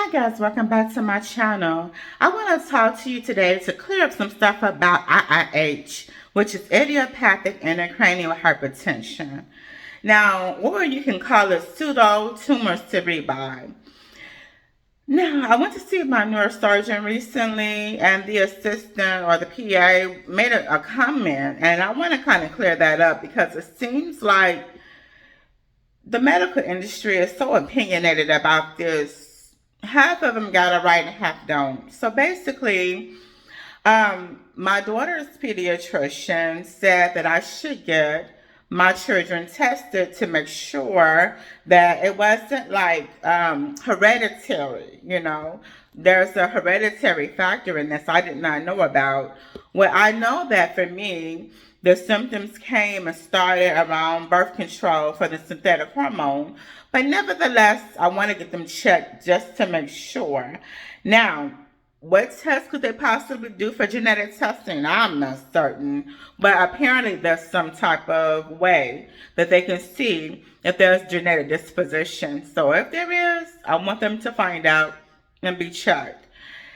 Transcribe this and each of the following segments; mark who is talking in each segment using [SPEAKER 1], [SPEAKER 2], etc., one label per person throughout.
[SPEAKER 1] Hi guys, welcome back to my channel. I want to talk to you today to clear up some stuff about IIH, which is idiopathic intracranial hypertension. Now, or you can call it pseudo tumor cerebri. Now, I went to see my neurosurgeon recently, and the assistant or the PA made a comment, and I want to kind of clear that up because it seems like the medical industry is so opinionated about this. Half of them got it right and half don't. So basically, my daughter's pediatrician said that I should get my children tested to make sure that it wasn't like hereditary, There's a hereditary factor in this I did not know about. Well, I know that for me, the symptoms came and started around birth control for the synthetic hormone. But nevertheless, I want to get them checked just to make sure. Now, what test could they possibly do for genetic testing? I'm not certain. But apparently there's some type of way that they can see if there's genetic disposition. So if there is, I want them to find out and be checked.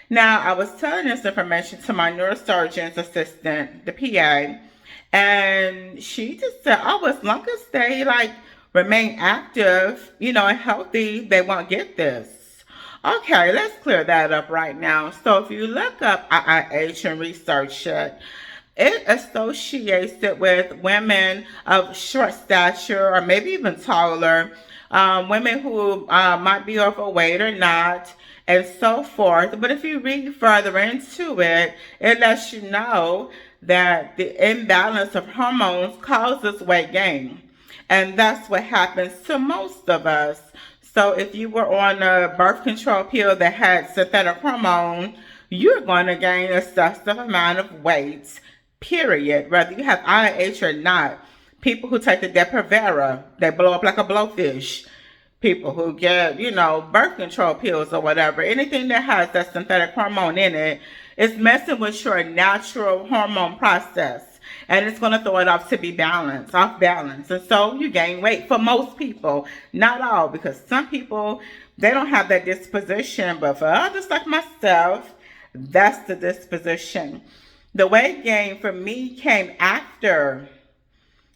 [SPEAKER 1] Now, I was telling this information to my neurosurgeon's assistant, the PA, and she just said, oh, as long as they remain active, and healthy, they won't get this. Okay, let's clear that up right now. So if you look up IIH and research it, it associates it with women of short stature or maybe even taller, women who might be overweight or not, and so forth. But if you read further into it, it lets you know that the imbalance of hormones causes weight gain. And that's what happens to most of us. So if you were on a birth control pill that had synthetic hormone, you're going to gain an excessive amount of weight, period, whether you have IIH or not. People who take the Depo-Provera, they blow up like a blowfish. People who get, birth control pills or whatever, anything that has that synthetic hormone in it, is messing with your natural hormone process. And it's going to throw it off balance. And so you gain weight for most people. Not all, because some people, they don't have that disposition. But for others like myself, that's the disposition. The weight gain for me came after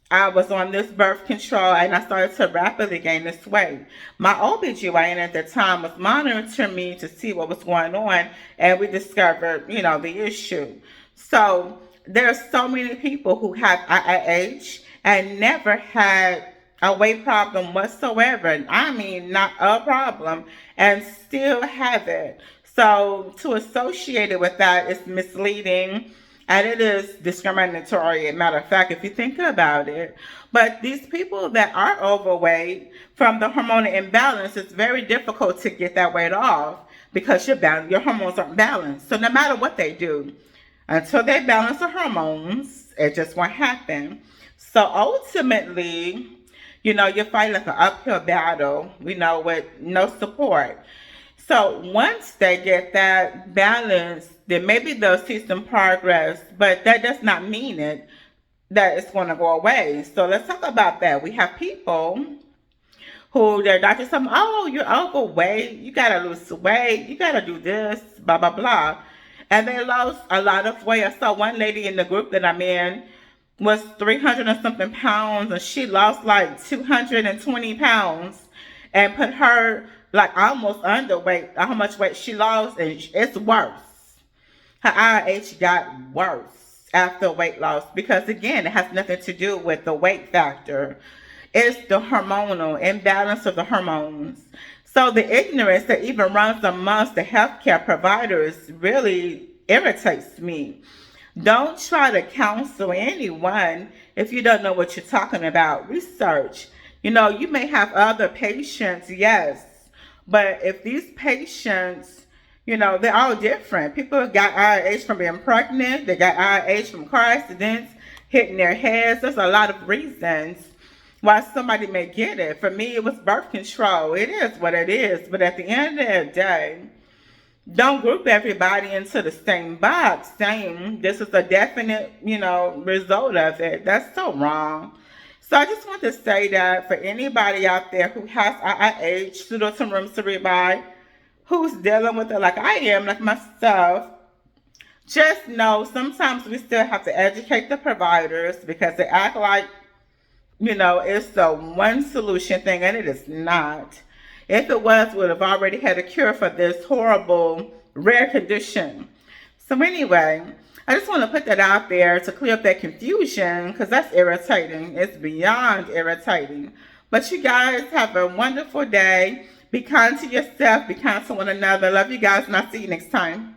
[SPEAKER 1] I was on this birth control and I started to rapidly gain this weight. My OBGYN at the time was monitoring me to see what was going on, and we discovered, the issue. So there's so many people who have IIH and never had a weight problem whatsoever. I mean, not a problem, and still have it. So to associate it with that is misleading. And it is discriminatory, as a matter of fact, if you think about it. But these people that are overweight from the hormonal imbalance, it's very difficult to get that weight off because your hormones aren't balanced. So no matter what they do, until they balance the hormones, it just won't happen. So ultimately, you fight like an uphill battle, with no support. So once they get that balance, then maybe they'll see some progress, but that does not mean that it's going to go away. So let's talk about that. We have people who their doctor said, oh, you're overweight, you got to lose weight, you got to do this, blah, blah, blah. And they lost a lot of weight. I saw one lady in the group that I'm in was 300 and something pounds, and she lost like 220 pounds and put her almost underweight, how much weight she lost, and it's worse. Her IIH got worse after weight loss because, again, it has nothing to do with the weight factor. It's the hormonal imbalance of the hormones. So the ignorance that even runs amongst the healthcare providers really irritates me. Don't try to counsel anyone if you don't know what you're talking about. Research. You may have other patients, yes, but if these patients, they're all different. People got IIH from being pregnant. They got IIH from car accidents, hitting their heads. There's a lot of reasons why somebody may get it. For me, it was birth control. It is what it is. But at the end of the day, don't group everybody into the same box saying this is a definite, result of it. That's so wrong. So I just want to say that for anybody out there who has IIH, pseudotumor cerebri, who's dealing with it like I am, like myself, just know sometimes we still have to educate the providers because they act like, it's the one solution thing, and it is not. If it was, we would have already had a cure for this horrible, rare condition. So anyway, I just want to put that out there to clear up that confusion because that's irritating. It's beyond irritating. But you guys have a wonderful day. Be kind to yourself. Be kind to one another. Love you guys, and I'll see you next time.